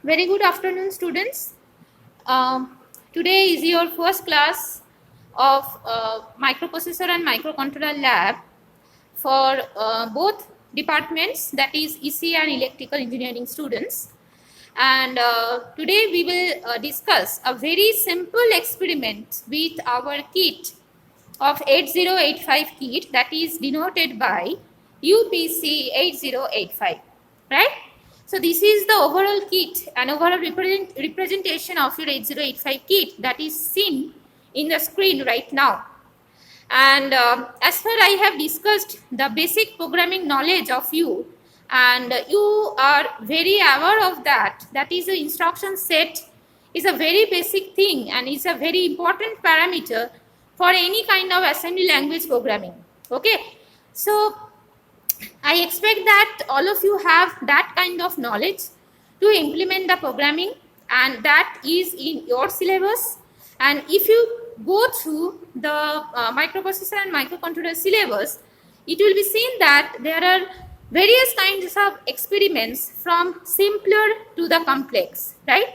Very good afternoon, students. Today is your first class of microprocessor and microcontroller lab for both departments, that is EC and electrical engineering students. And today we will discuss a very simple experiment with our kit of 8085 kit, that is denoted by UPC 8085, right? So this is the overall kit and overall representation of your 8085 kit that is seen in the screen right now. And as far I have discussed the basic programming knowledge of you, and you are very aware of that, that is the instruction set is a very basic thing and is a very important parameter for any kind of assembly language programming. Okay, so I expect that all of you have that kind of knowledge to implement the programming, and that is in your syllabus. And if you go through the microprocessor and microcontroller syllabus, it will be seen that there are various kinds of experiments from simpler to the complex, right?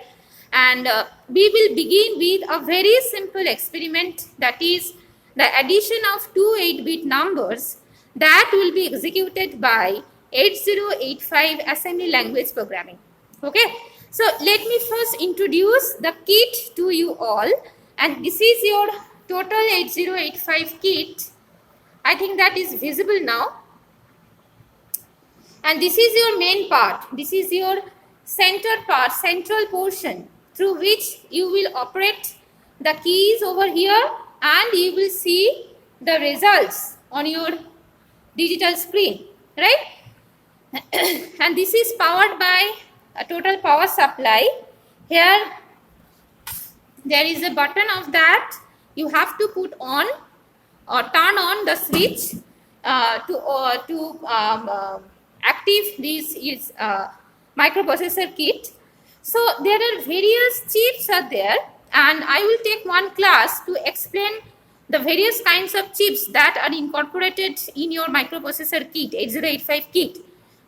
And we will begin with a very simple experiment, that is the addition of two 8-bit numbers that will be executed by 8085 assembly language programming. Okay, so let me first introduce the kit to you all, and this is your total 8085 kit. I think that is visible now, and this is your main part. This is your center part, central portion, through which you will operate the keys over here, and you will see the results on your digital screen, right? And this is powered by a total power supply. Here there is a button of that. You have to put on or turn on the switch to active this is microprocessor kit. So there are various chips are there, and I will take one class to explain the various kinds of chips that are incorporated in your microprocessor kit, 8085 kit.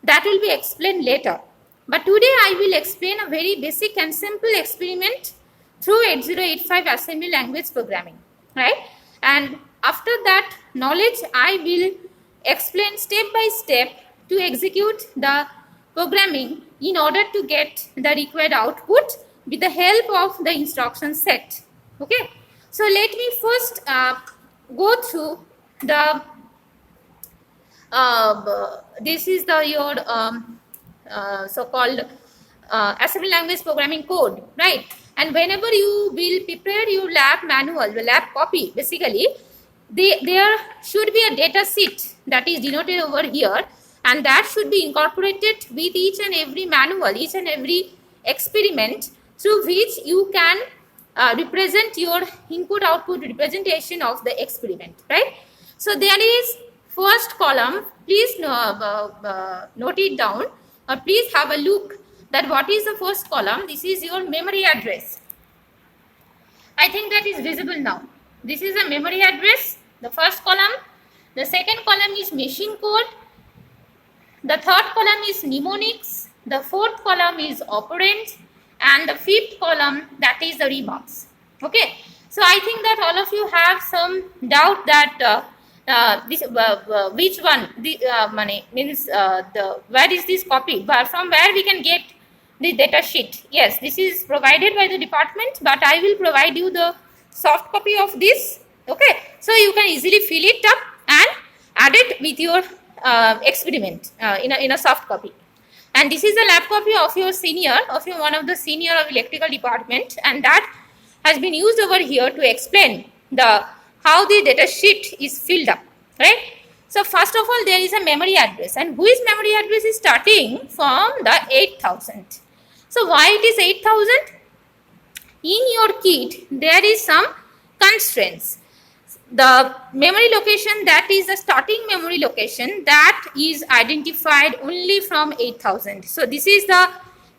That will be explained later. But today I will explain a very basic and simple experiment through 8085 assembly language programming, right? And after that knowledge, I will explain step by step to execute the programming in order to get the required output with the help of the instruction set. Okay, so let me first go through the this is the your so-called assembly language programming code, right? And whenever you will prepare your lab manual, the lab copy, basically there should be a data sheet that is denoted over here, and that should be incorporated with each and every manual, each and every experiment, through which you can represent your input output representation of the experiment, right? So there is first column, please note it down, or please have a look that what is the first column. This is your memory address. I think that is visible now. This is a memory address, the first column. The second column is machine code. The third column is mnemonics. The fourth column is operand, and the fifth column, that is the remarks. Okay, so I think that all of you have some doubt that this which one the money means the where is this copy, but from where we can get the data sheet. Yes, this is provided by the department, but I will provide you the soft copy of this. Okay, so you can easily fill it up and add it with your experiment in a soft copy. And this is a lab copy of your senior, of your one of the senior of electrical department, and that has been used over here to explain the how the data sheet is filled up, right? So first of all, there is a memory address, and whose memory address is starting from the 8000. So why it is 8000? In your kit, there is some constraints. The memory location, that is the starting memory location, that is identified only from 8000. So this is the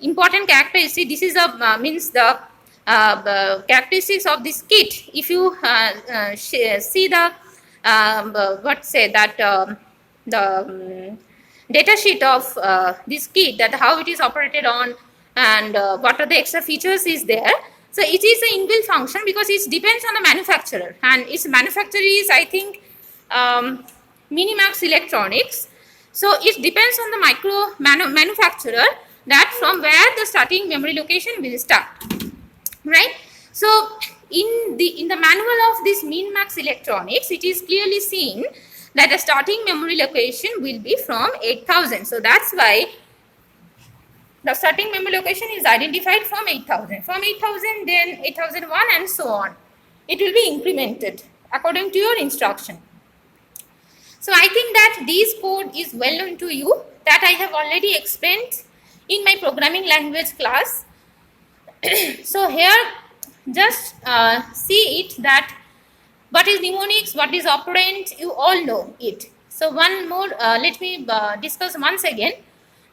important characteristic. This is the means the characteristics of this kit. If you see the what say that the data sheet of this kit, that how it is operated on and what are the extra features is there. So it is an inbuilt function because it depends on the manufacturer, and its manufacturer is, I think, Minimax Electronics. So it depends on the manufacturer that from where the starting memory location will start, right? So in the manual of this Minimax Electronics, it is clearly seen that the starting memory location will be from 8000. So that's why the starting memory location is identified from 8000. From 8000, then 8001 and so on. It will be incremented according to your instruction. So I think that this code is well known to you, that I have already explained in my programming language class. So here just see it, that what is mnemonics, what is operand, you all know it. So one more, let me discuss once again,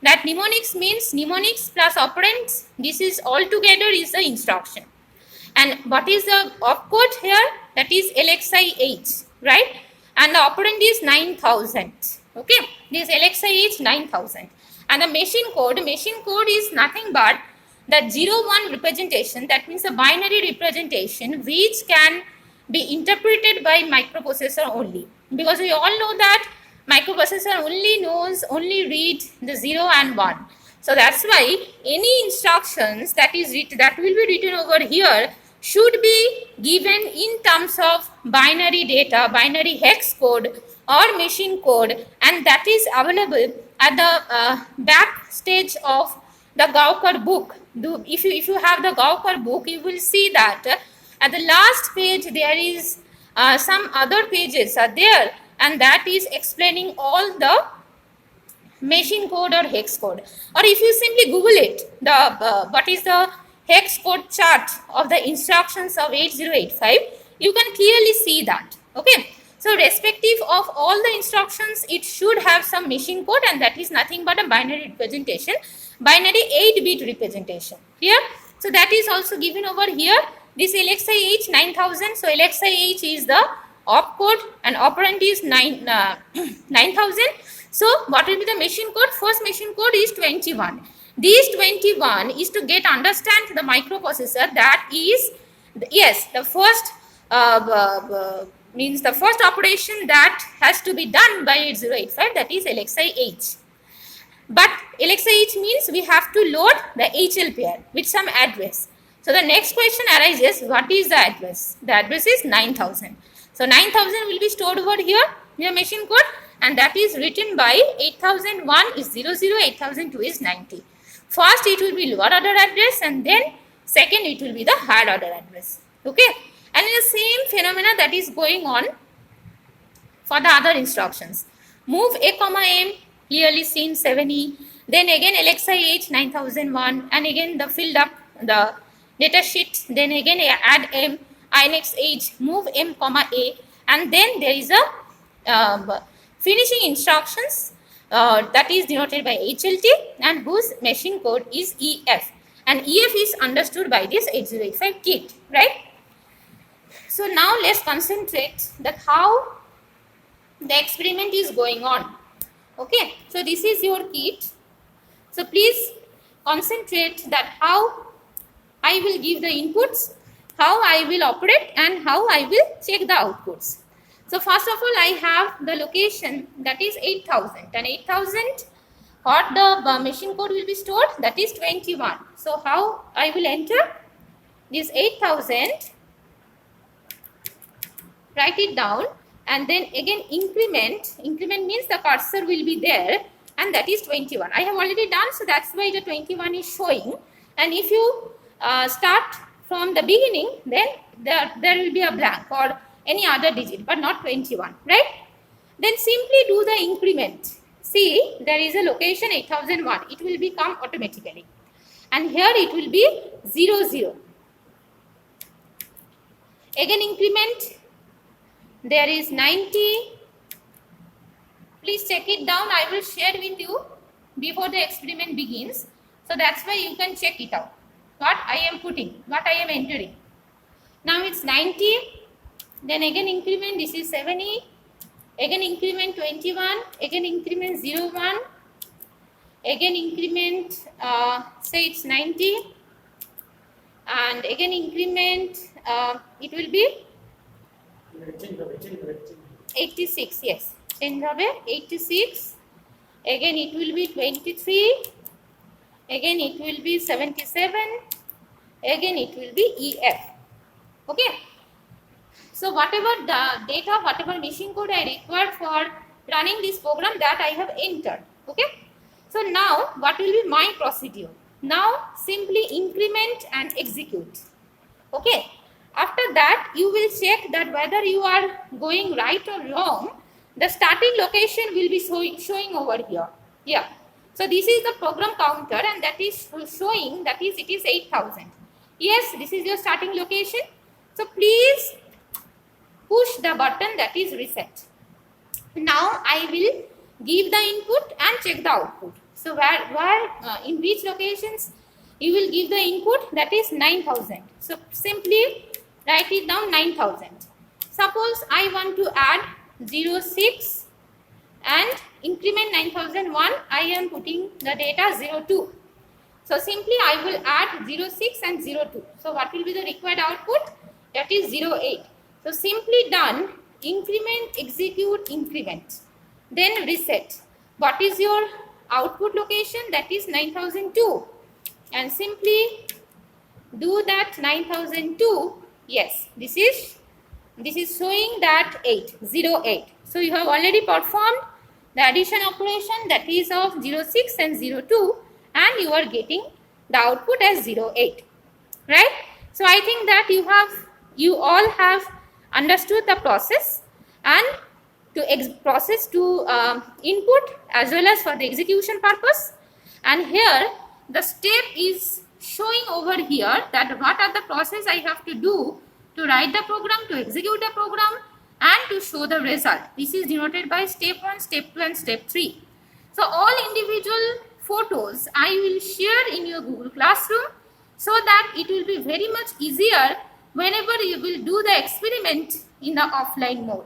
that mnemonics means mnemonics plus operands. This is all together is the instruction. And what is the opcode here? That is LXI-H, right? And the operand is 9000. Okay, this LXI-H 9000. And the machine code is nothing but the 0-1 representation. That means a binary representation which can be interpreted by microprocessor only, because we all know that microprocessor only read the 0 and 1. So that's why any instructions that will be written over here should be given in terms of binary data, binary hex code or machine code, and that is available at the back stage of the Gawker book. If you have the Gawker book, you will see that at the last page there is some other pages are there, and that is explaining all the machine code or hex code. Or if you simply Google it, the what is the hex code chart of the instructions of 8085, you can clearly see that. Okay, so respective of all the instructions, it should have some machine code, and that is nothing but a binary representation, binary 8-bit representation. Clear? So that is also given over here. This LXI-H 9000. So LXI-H is the opcode and operand is 9000. So what will be the machine code? First machine code is 21. This 21 is to understand the microprocessor. That is, yes, the first means the first operation that has to be done by 8085, that is LXI-H. But LXI-H means we have to load the HL pair with some address. So the next question arises, what is the address? The address is 9000. So 9000 will be stored over here in the machine code, and that is written by 8001 is 00, 8002 is 90. First it will be lower order address, and then second it will be the higher order address. Okay, and in the same phenomena that is going on for the other instructions. Move A, M, clearly seen 7E, then again LXI-H 9001, and again the filled up the data sheet, then again add M, INX H, move M, A, and then there is a finishing instructions that is denoted by HLT, and whose machine code is EF, and EF is understood by this 8085 kit, right? So now let's concentrate that how the experiment is going on. Okay, so this is your kit. So please concentrate that how I will give the inputs, how I will operate, and how I will check the outputs. So first of all, I have the location, that is 8000, and 8000 what the machine code will be stored, that is 21. So how I will enter this 8000, write it down, and then again increment means the cursor will be there, and that is 21. I have already done, so that's why the 21 is showing. And if you start from the beginning, then there will be a blank or any other digit, but not 21, right? Then simply do the increment. See, there is a location 8001, it will become automatically, and here it will be 00. Again increment, there is 90. Please check it down, I will share with you before the experiment begins. So that's why you can check it out, what I am putting, what I am entering. Now it's 90, then again increment, this is 7E, again increment 21, again increment 01, again increment 7E, say it's 90, and again increment, it will be 86, yes, change hobe 86, again it will be 23, again it will be 77, again it will be EF. Okay, so whatever the data, whatever machine code I required for running this program, that I have entered. Okay, so now what will be my procedure? Now simply increment and execute. Okay, after that you will check that whether you are going right or wrong. The starting location will be showing over here. Yeah, so this is the program counter, and that is showing that is it is 8000. Yes, this is your starting location. So please push the button that is reset. Now I will give the input and check the output. So where in which locations you will give the input, that is 9000. So simply write it down 9000. Suppose I want to add 06 and increment 9001, I am putting the data 02. So simply I will add 06 and 02. So what will be the required output? That is 08. So simply done, increment, execute, increment. Then reset. What is your output location? That is 9002. And simply do that 9002. Yes, this is showing that 08. So you have already performed the addition operation, that is of 06 and 02, and you are getting the output as 08. Right? So I think that you all have understood the process, and process to input as well as for the execution purpose. And here the step is showing over here that what are the process I have to do to write the program, to execute the program, and to show the result. This is denoted by step 1, step 2 and step 3. So all individual photos I will share in your Google Classroom, so that it will be very much easier whenever you will do the experiment in the offline mode.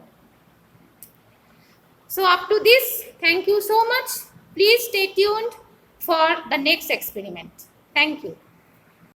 So up to this, thank you so much. Please stay tuned for the next experiment. Thank you.